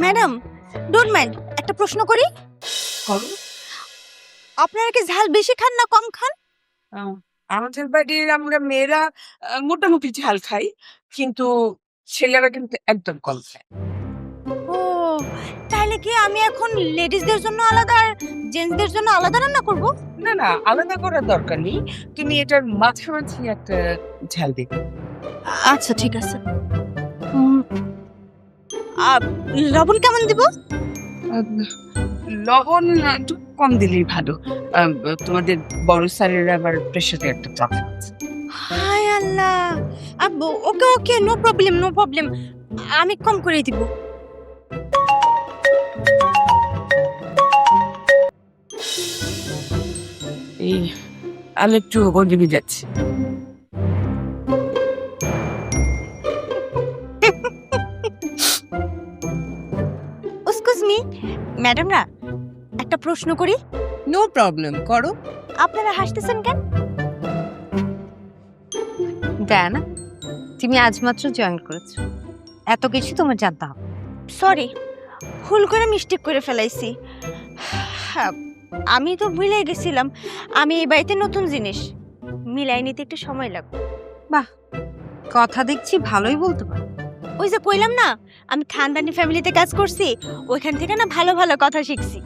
Madam, don't mind, একটা প্রশ্ন করি। করো। আপনারা কি ঝাল বেশি খান না কম খান? আমাদের বাড়ির আমরা মেয়েরা মোটামুটি ঝাল খাই, কিন্তু ছেলেরা কিন্তু একদম কম খায়। ও, তাহলে কি আমি এখন লেডিসদের জন্য আলাদা আর জেন্টসদের জন্য আলাদা রান্না করব? না না, আলাদা করার দরকার নেই, তুমি এটার মাঝামাঝি একটা ঝাল দিবে। আচ্ছা ঠিক আছে। উম, আ, লবণ কেমন দিব? লবণ একটু কম দিলেই ভালো। আহ, তোমাদের বড় স্যারের আবার প্রেশারে একটা চাপ আছে। হায় আল্লাহ। ওকে ওকে, নো প্রবলেম নো প্রবলেম, আমি কম করে দিব। এই আমি একটু গঞ্জবি যাচ্ছি। এক্সকিউজ মি ম্যাডামরা, একটা প্রশ্ন করি। নো প্রবলেম, করো। আপনারা হাসতেছেন কেন? ডায়ানা, তুমি আজ মাত্র জয়েন করেছো, এত কিছু তোমার জানতে হবে। সরি, ভুল করে মিস্টেক করে ফেলাইছি। হ্যাঁ, আমি তো ভুলে গেছিলাম আমি এই বাড়িতে নতুন জিনিস, মিলাই নিতে একটু সময় লাগবে। কথা দেখছি ভালোই বলতে পারো। ওই যে কইলাম না, আমি খানদানি ফ্যামিলিতে কাজ করছি, ওইখান থেকে না ভালো ভালো কথা শিখছি।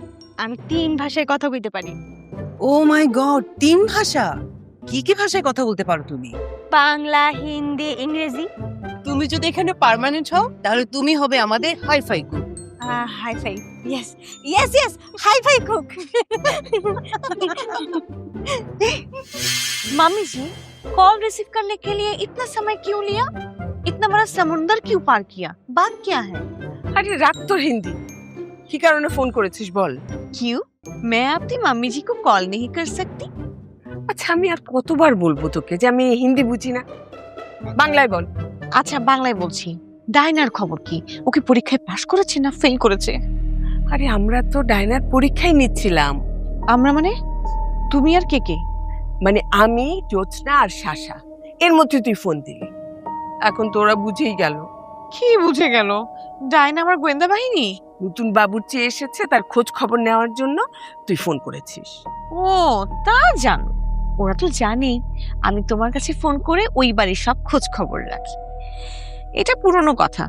আমি 3 ভাষায় কথা কইতে পারি। ও মাই গড, 3 ভাষা! কি কি ভাষায় কথা বলতে পারো তুমি? বাংলা, হিন্দি, ইংরেজি। তুমি যদি এখানে পার্মানেন্ট হও তাহলে তুমি হবে আমাদের hi fi cook. Hi fi, yes yes yes, hi fi cook. मामी जी, कॉल रिसीव करने के लिए इतना समय क्यों लिया? इतना बड़ा समुंदर क्यों पार किया? बात क्या है? আরে রাখ তোর হিন্দি, কি কারণে ফোন করেছিস বল। क्यों? मैं अपनी मम्मी जी को कॉल नहीं कर सकती? আচ্ছা আমি আর কতবার বলবো তোকে যে আমি হিন্দি বুঝি না, বাংলায় বল। আচ্ছা বাংলায় বলছি। ডাইনার খবর কি? ওকে পরীক্ষায় পাশ করেছে না ফেল করেছে? আরে আমরা তো ডায়নার পরীক্ষায় নিচ্ছিলাম। আমরা মানে তুমি আর কে কে? মানে আমি, জ্যোৎস্না আর শাসা, এর মধ্যে তুই ফোন দিলি, এখন তোরা বুঝেই গেল। কি বুঝে গেল? ডাইনা আমার গোয়েন্দা বাহিনী? নতুন বাবুর্চি এসেছে, তার খোঁজ খবর নেওয়ার জন্য তুই ফোন করেছিস। ও, তা জানো। ওরা তো জানে আমি তোমার কাছে ফোন করে ওই বাড়ির সব খোঁজ খবর রাখি। এটা পুরনো কথা,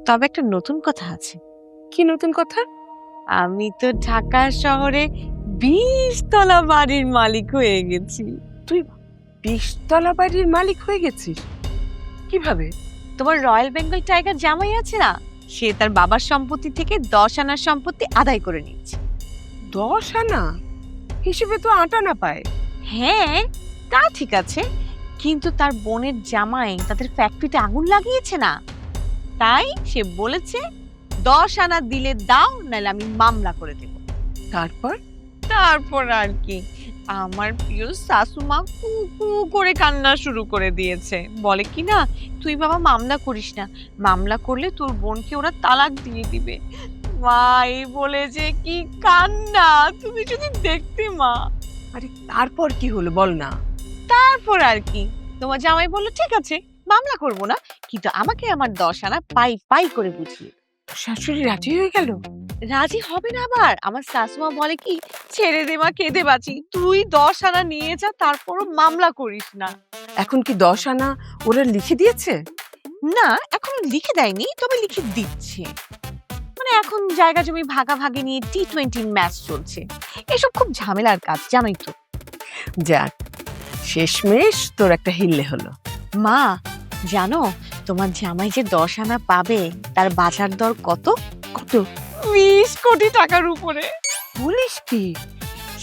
তবে একটা নতুন কথা আছে। কি নতুন কথা? আমি তো ঢাকা শহরে 20 তলা বাড়ির মালিক হয়ে গেছি। 20 তলা বাড়ির মালিক হয়ে গেছিস? কিভাবে? তোমার রয়্যাল বেঙ্গল টাইগার জামাই আছে না, সে তার বাবার সম্পত্তি থেকে 10 আনার সম্পত্তি আদায় করে নিচ্ছে। 10 আনা? হিসেবে তো 8 আনা পায়। হ্যাঁ, তা ঠিক আছে, কিন্তু তার বোনের জামাই তাদের ফ্যাক্টরিতে আগুন লাগিয়েছে না, তাই সে বলেছে 10 আনা দিলে দাও, নাহলে আমি মামলা করে দেব। তারপর? তারপর আর কি, আমার প্রিয় শাশুমা কু কু করে কান্না শুরু করে দিয়েছে। বলে কি না, তুই বাবা মামলা করিস না, মামলা করলে তোর বোনকে ওরা তালাক দিয়ে দিবে। মা, এই বলে যে কি কান্না, তুমি যদি দেখতে মা। আরে তারপর কি হলো বল না। তারপর আর কি, তোমার জামাই বললো ঠিক আছে মামলা করব না, কিন্তু আমাকে আমার 10 আনা পাই পাই করে বুঝিয়ে। শাশুড়ি রাজি হয়ে গেল? রাজি হবে না আবার, আমার শাশুমা বলে কি, ছেড়ে দে মা, কেঁদে বাঁচি, তুই 10 আনা নিয়ে যা, তারপরও মামলা করিস না। এখন কি 10 আনা ওরা লিখে দিয়েছে? না, এখন লিখে দেয়নি, তবে লিখে দিচ্ছে। মানে এখন জায়গা জমি ভাগাভাগি নিয়ে T20 ম্যাচ চলছে, এসব খুব ঝামেলার কাজ জানোই তো। যাক, শেষমেশ তোর একটা হিল্লে হলো। মা জানো, তোমার জামাই যে 10 আনা পাবে তার বাজার দর কত? কত? 20 কোটি টাকার উপরে। বলিস কি?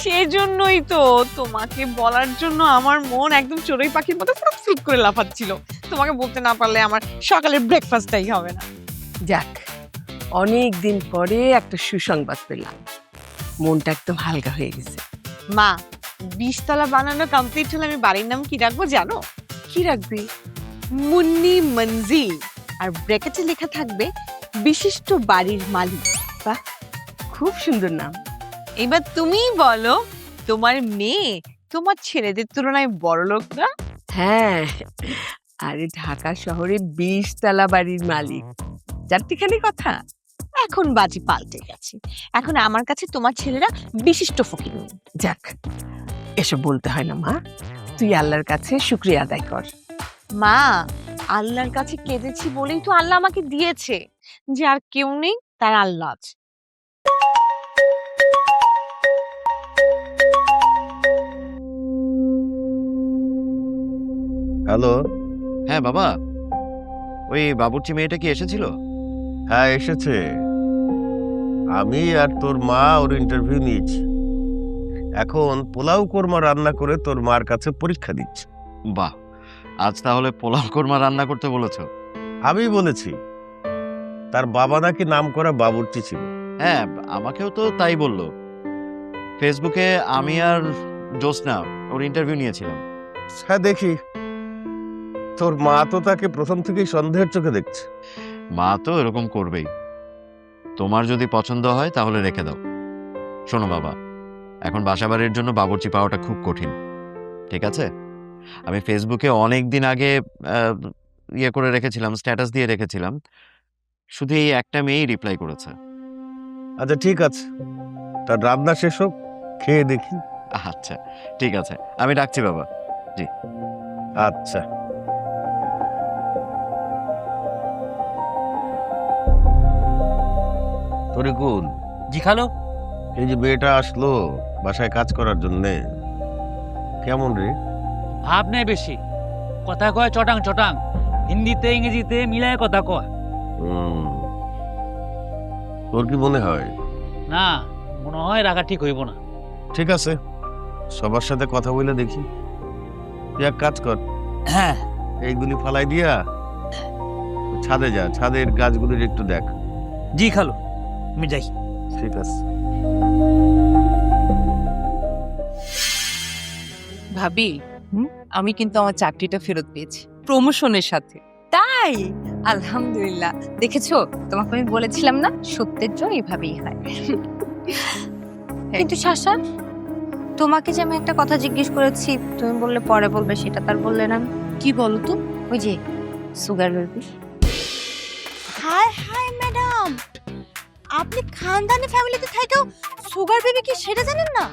সেজন্যই তো তোমাকে বলার জন্য আমার মন একদম চড়ুই পাখির মতো ফুট করে লাফাচ্ছিল। তোমাকে বলতে না পারলে আমার সকালের ব্রেকফাস্টটাই হবে না। যাক, অনেক দিন পরে একটা সুসংবাদ পেলাম, মনটা একদম হালকা হয়ে গেছে। মা, 20 তলা বানানো কমপ্লিট হলে আমি বাড়ির নাম কি রাখবো জানো? কি রাখবি? মুন্নি মঞ্জিল, আর ব্র্যাকেটে লেখা থাকবে বিশিষ্ট বাড়ির মালিক। বাহ, খুব সুন্দর নাম। এবার তুমিই বলো, তোমার মেয়ে তোমার ছেলেদের তুলনায় বড় লোক না? হ্যাঁ, আরে ঢাকা শহরে 20 তলা বাড়ির মালিক, চারটিখানি কথা। এখন বাজি পাল্টে গেছে, এখন আমার কাছে তোমার ছেলেরা বিশিষ্ট ফকির। যাক, এসব বলতে হয় না মা, তুই আল্লাহর কাছে শুকরিয়া আদায় কর। মা, আল্লাহর কাছে কেঁদেছি বলেই তো আল্লাহ আমাকে দিয়েছে, যে আর কেউ নেই, তার আল্লাহ আছে। হ্যালো। হ্যাঁ বাবা, ওই বাবুর্চি মেয়েটা কি এসেছিল? হ্যাঁ এসেছে, আমি আর তোর মা ওর ইন্টারভিউ নিয়েছি। এখন পোলাও কোরমা রান্না করে তোর মার কাছে পরীক্ষা দিচ্ছে। বাহ, আজ তাহলে পোলাও কোরমা রান্না করতে বলেছো? আমি বলেছি, তার বাবা নাকি নাম করা বাবুর্চি ছিল। হ্যাঁ, আমাকেও তো তাই বললো। ফেসবুকে আমি আর জোসনা ওর ইন্টারভিউ নিয়েছিলাম। হ্যাঁ দেখি, তোর মা তো তাকে প্রথম থেকেই সন্দেহের চোখে দেখছে। মা তো এরকম করবেই। তোমার যদি পছন্দ হয় তাহলে রেখে দাও। শোনো বাবা, এখন বাসাবাড়ির জন্য বাবুর্চি পাওয়াটা খুব কঠিন, ঠিক আছে? আমি ফেসবুকে অনেক দিন আগে ইয়ে করে রেখেছিলাম, স্ট্যাটাস দিয়ে রেখেছিলাম, শুধু এই একটা মেয়েই রিপ্লাই করেছে। আচ্ছা ঠিক আছে, তার রান্না শেষ হোক, খেয়ে দেখি। আচ্ছা ঠিক আছে, আমি ডাকছি বাবা। আচ্ছা। তরিকুল, জি খালো। এই যে মেয়েটা আসলো বাসায় কাজ করার জন্য, কেমন রে? ভাব নেই বেশি, কথা কয় চটাং চটাং, হিন্দিতে ইংরেজিতে মিলায় কথা কয়। হুম, তোর কি মনে হয়? না, মনে হয় রাখা ঠিক হইব না। ঠিক আছে, সবার সাথে কথা বলে দেখি। তুই এক কাজ কর, হ্যাঁ, এইগুলি ফালাই দিয়া ছাদে যা, ছাদের গাছগুলির একটু দেখ। জি খালো, আমি যাই। ঠিক আছে। ভাবি, আমি কিন্তু আমার চাকরিটা ফেরত পেয়েছি প্রমোশনের সাথে। তাই? আলহামদুলিল্লাহ। দেখেছো, তোমাকে আমি বলেছিলাম না, সত্যের জন্য এইভাবেই হয়। কিন্তু শাসা, তোমাকে যে আমি একটা কথা জিজ্ঞেস করেছি, তুমি বললে পরে বলবে, সেটা তার বললে না। কি বলো তো? ওই যে সুগার বেবি। হায় হায় ম্যাডাম, আপনি খানদানি ফ্যামিলিতে থাকেও সুগার বেবি কি সেটা জানেন না?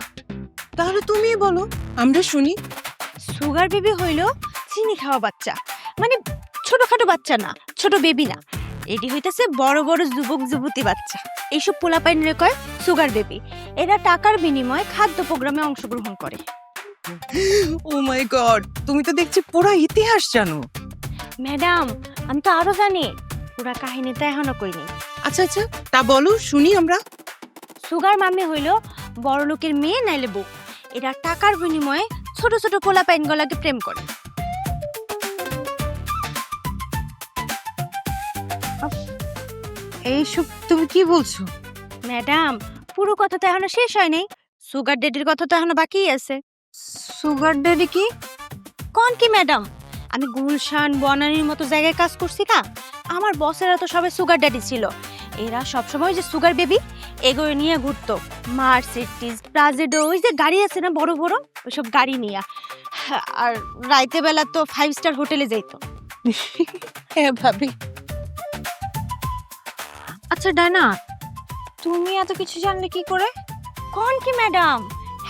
তাহলে তুমি বলো, আমরা শুনি। সুগার বেবি হইল চিনি খাওয়া বাচ্চা, মানে ছোটখাটো বাচ্চা না, ছোট বেবি না, এটি হইতেছে বড় বড় যুবক যুবতী বাচ্চা। এইসব পোলাপাইনরে কয় সুগার বেবি। এরা টাকার বিনিময়ে খাদ্য প্রোগ্রামে অংশগ্রহণ করে। ও মাই গড, তুমি তো দেখছি পুরো ইতিহাস জানো। ম্যাডাম, আমি তো আরো জানি, পুরা কাহিনী তো এখনো কইনি। আচ্ছা আচ্ছা, তা বলো শুনি আমরা। সুগার মামি হইল বড় লোকের মেয়ে নাইলে বউ। এরা টাকার বিনিময়ে ছোট ছোট পোলাপাইন গলাকে প্রেম করে। এইসব তুমি কি বলছো? ম্যাডাম, পুরো কথা তো এখনো শেষ হয় নাই। সুগার ড্যাডির কথা তো এখনো বাকি আছে। সুগার ড্যাডি কি? কোন কি ম্যাডাম, আমি গুলশান বনানীর মতো জায়গায় কাজ করছি না, আমার বসেরা তো সবাই সুগার ড্যাডি ছিল। এরা সবসময় যে সুগার বেবি এগুলো নিয়ে ঘুরতো, মার্সিডিজ, প্রাজেডো, ওই যে গাড়ি আছে না বড় বড়, ওইসব গাড়ি নিয়ে। আর রাইতে বেলা তো 5 স্টার হোটেলে যাইতো। হ্যাঁ ভাবি। আচ্ছা ডায়না, তুমি এত কিছু জানলে কি করে? কোন কি ম্যাডাম,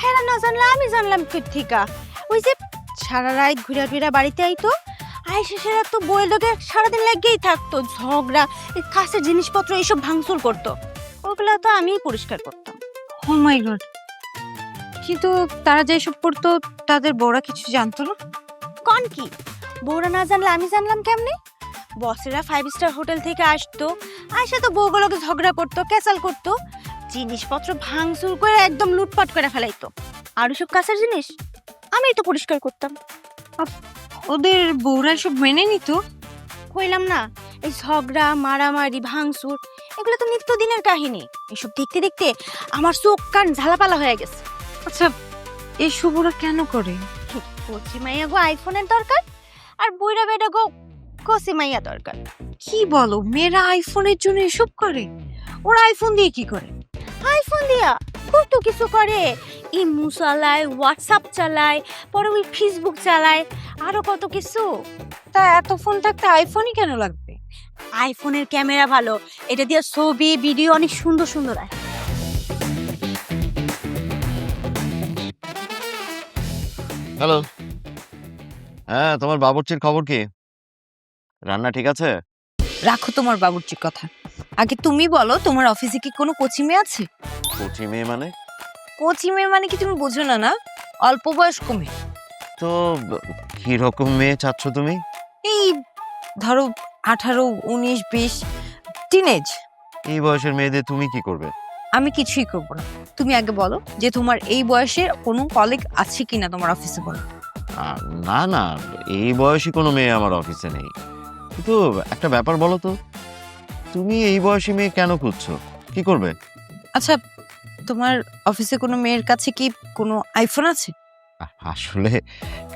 হেরা না জানলে আমি জানলাম কোত্থেকা? ওই যে সারা রাত ঘুরে ফিরে বাড়িতে আইতো, আইসে সেরা তো বইয়ের লোকে সারাদিন লাগেই থাকতো, ঝগড়া, কাছের জিনিসপত্র এইসব ভাঙচুর করতো। ওগুলো তো আমিই পরিষ্কার করতাম। ও মাই গড, কিন্তু তারা যে এসব করতো তাদের বড়রা কিছু জানতো না? কোন কি, বউরা না জানলে আমি জানলাম কেমনে? বসেরা 5 স্টার হোটেল থেকে আসতো, আইসা তো বউগুলোকে ঝগড়া করতো, ক্যাসাল করতো, জিনিসপত্র ভাঙচুর করে একদম লুটপাট করে ফেলাইতো। আর ওইসব কাছের জিনিস আমিই তো পরিষ্কার করতাম। ওদের বউরা সব মেনে নিত? কইলাম না, এই ঝগড়া, মারামারি, ভাঙচুর এগুলো তো নিত্যদিনের কাহিনী। এসব দেখতে দেখতে আমার চোখ কান ঝালাপালা হয়ে গেছে। আচ্ছা, এই শুভরা কেন করে? কচি মাইয়া গো আইফোনের দরকার, আর বুইড়া বেটা গো কচি মাইয়া দরকার। কি বলো, মেয়েরা আইফোনের জন্য এসব করে? ওরা আইফোন দিয়ে কি করে? আইফোন দিয়া কত কিছু করে, ইমো চালায়, হোয়াটসঅ্যাপ চালায়, পরে ওই ফেসবুক চালায়, আরো কত কিছু। তা এত ফোন থাকতে আইফোনই কেন লাগবে? আইফোনের ক্যামেরা ভালো, এটা দিয়ে ছবি ভিডিও অনেক সুন্দর সুন্দর হয়। হ্যালো। হ্যাঁ, তোমার বাবুর্চির খবর কি? রান্না ঠিক আছে? রাখো তোমার বাবুর্চির কথা, আগে তুমি বলো তোমার অফিসে কি কোনো কোচি মেয়ে আছে? কচি মেয়ে মানে? কোচি মেয়ে মানে কি তুমি বোঝো না? না, অল্প বয়স্ক মেয়ে। তো কি রকম মেয়ে চাচ্ছ তুমি? এই ধরো 18, 19, 20, টিনেজ। এই বয়সের মেয়েদের তুমি কি করবে? আমি কিছুই করবো না, তুমি আগে বলো যে তোমার এই বয়সে কোনো কলিগ আছে কিনা তোমার অফিসে, বলো। না না, এই বয়সী কোনো মেয়ে আমার অফিসে নেই। কিন্তু একটা ব্যাপার বলো তো, তুমি এই বয়সী মেয়ে কেন খুঁজছো? কি করবে? আচ্ছা, তোমার অফিসে কোনো মেয়ের কাছে কি কোনো আইফোন আছে? আসলে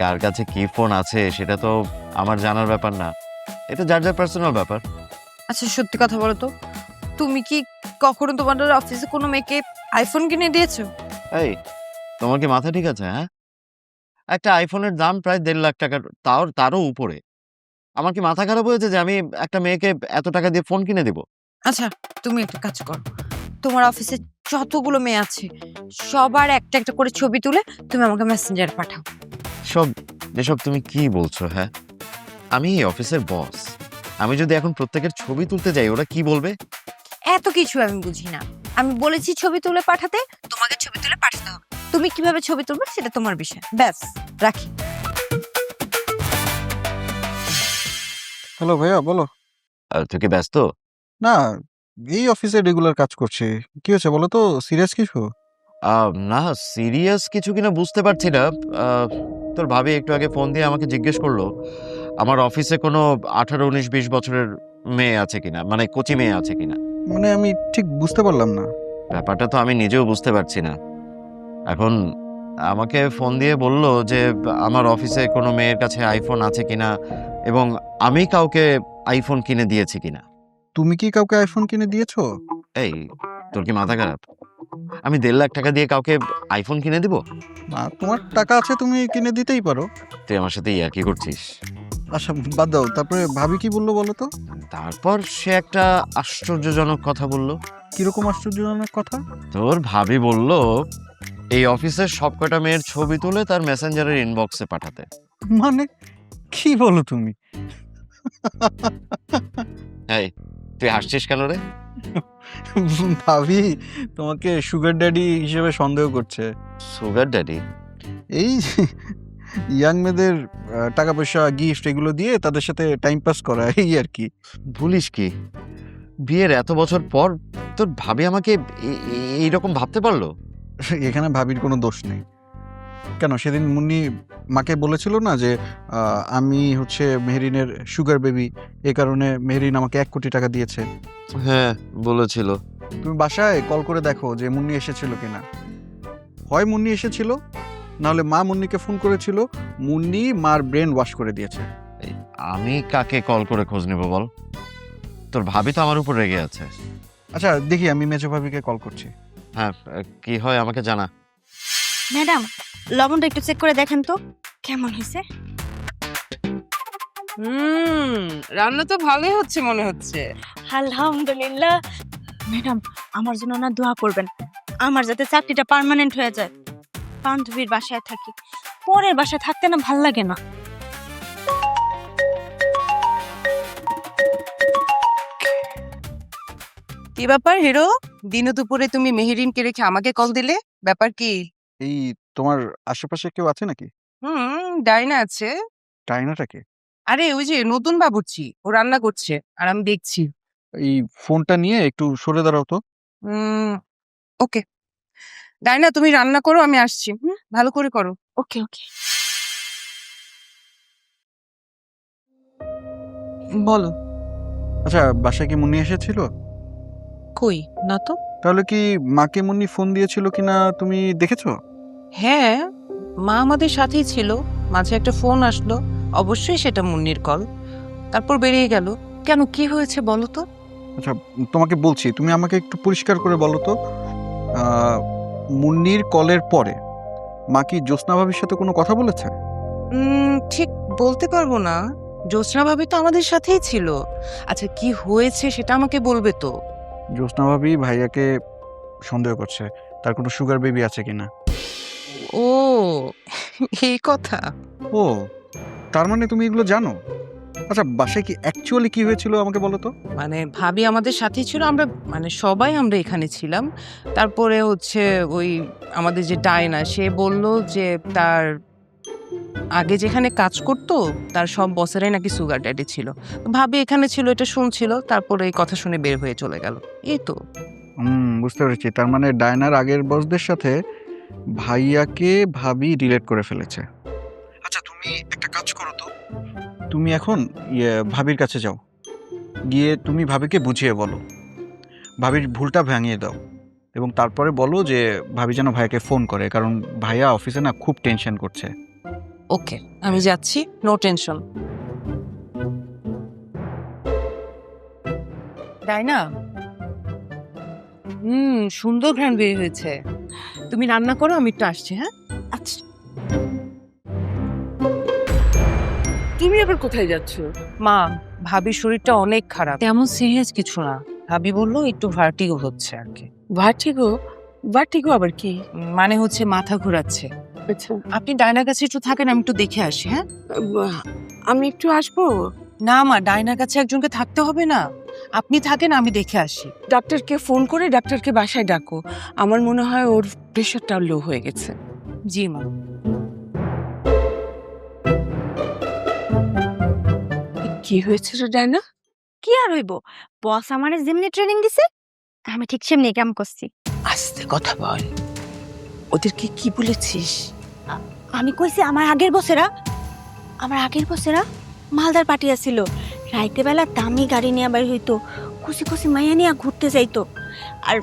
কার কাছে কি ফোন আছে সেটা তো আমার জানার ব্যাপার না, এটা যার যার পার্সোনাল ব্যাপার। আচ্ছা সত্যি কথা বলো তো, তুমি কি কখনো তোমাদের অফিসে কোনো মেয়েকে আইফোন কিনে দিয়েছো? এই, তোমার কি মাথা ঠিক আছে? হ্যাঁ, একটা আইফোনের দাম প্রায় 1.5 লাখ টাকার, তারও উপরে। আমার কি মাথা খারাপ হয়েছে যে আমি একটা মেয়েকে এত টাকা দিয়ে ফোন কিনে দিব? আচ্ছা তুমি একটা কাজ করো, তোমার অফিসে যতগুলো মেয়ে আছে সবার একটা একটা করে ছবি তুলে তুমি আমাকে মেসেঞ্জারে পাঠাও। এসব তুমি কি বলছো? হ্যাঁ, আমি এই অফিসের বস, আমি যদি এখন প্রত্যেকের ছবি তুলতে যাই ওরা কি বলবে? এত কিছু আমি বুঝি না, আমি বলেছি ছবি তুলে পাঠাতে, তোমাকে ছবি তুলে পাঠাতে হবে। তুমি কিভাবে ছবি তুলবে সেটা তোমার বিষয়, ব্যাস রাখি। হ্যালো ভাইয়া, বলো। তুই কি ব্যস্ত? না, এই অফিসে রেগুলার কাজ করছি। কি হয়েছে বলো তো, সিরিয়াস কিছু? না, সিরিয়াস কিছু কিনা বুঝতে পারছি না। তোর ভাবি একটু আগে ফোন দিয়ে আমাকে জিজ্ঞেস করলো আমার অফিসে কোনো 18, 19, 20 বছরের মেয়ে আছে কিনা, মানে কোচি মেয়ে আছে কিনা। মানে আমি ঠিক বুঝতে পারলাম না। ব্যাপারটা তো আমি নিজেও বুঝতে পারছি না। এখন আমাকে ফোন দিয়ে বলল যে আমার অফিসে কোনো মেয়ের কাছে আইফোন আছে কিনা এবং আমি কাউকে আইফোন কিনে দিয়েছি কিনা। তুমি কি কাউকে আইফোন কিনে দিয়েছো? এই, তোর কি মাথা খারাপ? আমি 1.5 লাখ টাকা দিয়ে কাউকে আইফোন কিনে দিব? না, তোমার টাকা আছে, তুমি কিনে দিতেই পারো। তুই আমার সাথে ইয়ার্কি করছিস? আচ্ছা বাদ দাও, তারপরে ভাবি কি বললো বলো তো? তারপর সে একটা আশ্চর্যজনক কথা বলল। কিরকম আশ্চর্যজনক কথা? তোর ভাবি বলল এই অফিসের সবকটা মেয়ের ছবি তুলে তার মেসেঞ্জারের ইনবক্সে পাঠাতে। মানে কি বলো তুমি? এই, তুই হাসছিস কেন রে? ভাবি তোমাকে সুগার ড্যাডি হিসেবে সন্দেহ করছে। Sugar daddy? এই ইয়াং মেয়েদের টাকা পয়সা, গিফট এগুলো দিয়ে তাদের সাথে টাইম পাস করা, এই আর কি। ভুলিস কি, বিয়ের এত বছর পর তোর ভাবি আমাকে এইরকম ভাবতে পারলো? এখানে ভাবির কোনো দোষ নেই। কেন, সেদিন মুন্নি মাকে বলেছিল না যে আমি হচ্ছে মেহরিনের সুগার বেবি, এ কারণে মেহরিন আমাকে 1 কোটি টাকা দিয়েছে। হ্যাঁ, বলেছিল। তুমি বাসায় কল করে দেখো যে মুন্নি এসেছিল কিনা। হয় মুন্নি এসেছিল, নাহলে মা মুন্নিকে ফোন করেছিল, মুন্নি মার ব্রেন ওয়াশ করে দিয়েছে। আমি কাকে কল করে খোঁজ নেব বল? তোর ভাবি তো আমার উপর রেগে আছে। আচ্ছা দেখি, আমি মেজো ভাবিকে কল করছি। হ্যাঁ, কি হয় আমাকে জানা। ম্যাডাম, লবণটা একটু চেক করে দেখেন তো কেমন হয়েছে। রান্না তো ভালোই হচ্ছে মনে হচ্ছে। আলহামদুলিল্লাহ। ম্যাডাম, আমার জন্য না দোয়া করবেন, আমার যাতে চাকরিটা পার্মানেন্ট হয়ে যায়। বান্ধবীর বাসায় থাকি, পরের বাসায় থাকতে না ভাল লাগে না। কি ব্যাপার হিরো, দিন দুপুরে তুমি মেহেরিনকে রেখে আমাকে কল দিলে, ব্যাপার কি? এই তোমার আশেপাশে কেউ আছে নাকি? ডাইনা আছে। ডাইনাটাকে? আরে ওই যে নতুন বাবুর্চি, ও রান্না করছে আর আমি দেখছি। এই ফোনটা নিয়ে একটু সরে দাঁড়াও তো। ওকে ডাইনা, তুমি রান্না করো, আমি আসছি। ভালো করে করো। ওকে ওকে। বলো। আচ্ছা, বাসায় কি মুন্নি এসেছিল? কই না তো। তাহলে কি মাকে মুন্নি ফোন দিয়েছিল কিনা তুমি দেখেছো? হ্যাঁ, মা আমাদের সাথেই ছিল, মাঝে একটা ফোন আসলো, অবশ্যই সেটা মুন্নির কল, তারপর বেরিয়ে গেল। কেন, কি হয়েছে বলো তো? আচ্ছা তোমাকে বলছি, তুমি আমাকে একটু পরিষ্কার করে বলো তো, মুন্নির কলের পরে মা কি জ্যোৎস্না ভাবির সাথে কোনো কথা বলেছে? ঠিক বলতে পারবো না, জ্যোৎস্না ভাবি তো আমাদের সাথেই ছিল। আচ্ছা কি হয়েছে সেটা আমাকে বলবে তো? জ্যোৎস্না ভাবি ভাইয়াকে সন্দেহ করছে তার কোনো সুগার বেবি আছে কিনা। ও এই কথা। ও, তার মানে তুমি এগুলো জানো? আচ্ছা বাসায় কি অ্যাকচুয়ালি কি হয়েছিল আমাকে বলো তো। মানে ভাবি আমাদের সাথেই ছিল, আমরা মানে সবাই আমরা এখানে ছিলাম। তারপরে হচ্ছে ওই আমাদের যে ডায়না, সে বলল যে তার আগে যেখানে কাজ করতো তার সব বসেরাই নাকি সুগার ড্যাডি ছিল। ভাবি এখানে ছিল, এটা শুনছিল, তারপরে এই কথা শুনে বের হয়ে চলে গেল। এই তো। বুঝতে পেরেছি, তার মানে ডায়নার আগের বসদের সাথে ভাইয়াকে ভাবি রিলেট করে ফেলেছে। আচ্ছা তুমি একটা কাজ করো তো, তুমি এখন ভাবির কাছে যাও, গিয়ে তুমি ভাবিকে বুঝিয়ে বলো, ভাবির ভুলটা ভাঙিয়ে দাও, এবং তারপরে বলো যে ভাবি যেন ভাইয়াকে ফোন করে, কারণ ভাইয়া অফিসে না খুব টেনশন করছে। ওকে, আমি যাচ্ছি, নো টেনশন। ডায়না, সুন্দর ঘ্রাণ বের হয়েছে। তুমি রান্না করো, আমি একটু আসছি। হ্যাঁ আচ্ছা, তুমি আবার কোথায় যাচ্ছ? মা, ভাবির শরীরটা অনেক খারাপ, তেমন সিরিয়াস কিছু না। ভাবি বললো একটু ভার্টিগো হচ্ছে আর কি। ভার্টিগো? ভার্টিগো আবার কি? মানে হচ্ছে মাথা ঘোরাচ্ছে। আচ্ছা, আপনি ডায়নার কাছে একটু থাকেন, আমি একটু দেখে আসি। হ্যাঁ আমি একটু আসবো। না মা, ডায়নার কাছে একজনকে থাকতে হবে না, আপনি থাকেন, আমি দেখে আসি। ডাক্তারকে ফোন করে ডাক্তারকে বাসায় ডাকো। আমার মনে হয় ওর প্রেশারটা লো হয়ে গেছে। জি মা। কি হয়েছে রে ডায়না? কি আর হইব, বস আমারে যেমনি ট্রেনিং দিছে আমি ঠিক সেমনি কাম করছি। আস্তে কথা বল, ওদেরকে কি বলেছিস? আমি কইছি আমার আগের বসেরা মালদার পার্টি আসছিল, রাইতে বেলা দামি গাড়ি নিয়ে বাইর হইতো, খুশি খুশি মাইয়া নিয়ে ঘুরতে যাইতো। আর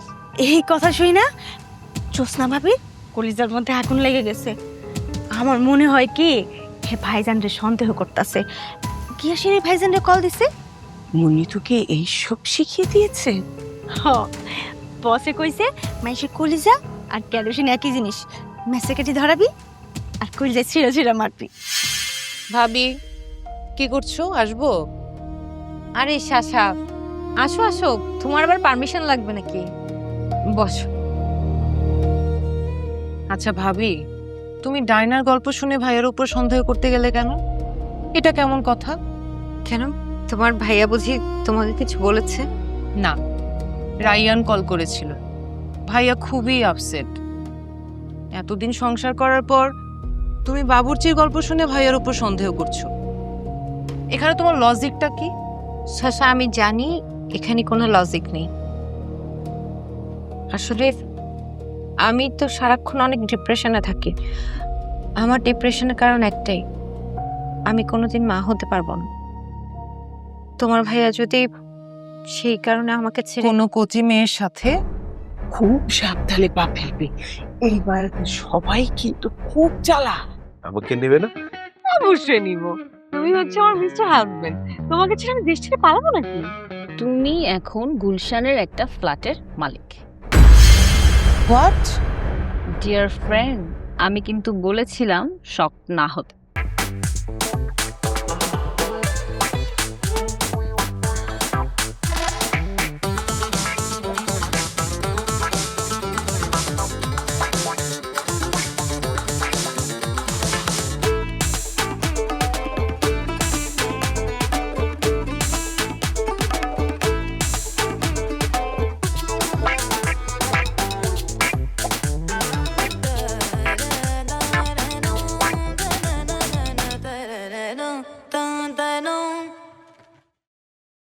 এই কথা শুই না জ্যোৎস্না ভাবি কলিজার মধ্যে আগুন লেগে গেছে। আমার মনে হয় কি হে ভাইজান রে সন্দেহ করতেছে, কি আসে ভাইজান রে কল দিছে। মুন্নি তোকে এইসব শিখিয়ে দিয়েছে? বসে কইছে মাইসে কলিজা আর কেরোসিন একই জিনিস, মেসে কেটে ধরাবি আর কলিজা ছিঁড়া ছিঁড়া মারবি। ভাবি কি করছো, আসবো? আরে শাশা, আসো আসো, তোমার আবার পারমিশন লাগবে নাকি? বসো। আচ্ছা ভাবি, তুমি ডায়নার গল্প শুনে ভাইয়ের উপর সন্দেহ করতে গেলে কেন? এটা কেমন কথা? কেন, তোমার ভাইয়া বুঝি তোমাকে কিছু বলেছে? না, রাইয়ান কল করেছিল, ভাইয়া খুবই আপসেট। এতদিন সংসার করার পর তুমি বাবুর্চির গল্প শুনে ভাইয়ার উপর সন্দেহ করছো, এখানে তোমার লজিকটা কি? শাশা, আমি জানি এখানে কোনো লজিক নেই। আসলে আমি তো সারাক্ষণ অনেক ডিপ্রেশনে থাকি। আমার ডিপ্রেশনের কারণ একটাই, আমি কোনোদিন মা হতে পারবো না। তোমার ভাইয়া যদি সেই কারণে আমাকে ছেড়ে কোনো কচি মেয়ের সাথে খুব সাবধানে পা ফেলবে, এইবার সবাই কিন্তু খুব জ্বালা। আমাকে নেবে না? অবশ্যই নিব, তুমি হচ্ছে আমার মিস্টার হাজবেন্ড, তোমাকে ছেড়ে আমি দেশ ছেড়ে পালাবো নাকি? তুমি এখন গুলশানের একটা ফ্ল্যাটের মালিক। হোয়াট? ডিয়ার ফ্রেন্ড, আমি কিন্তু বলেছিলাম শক না হতে।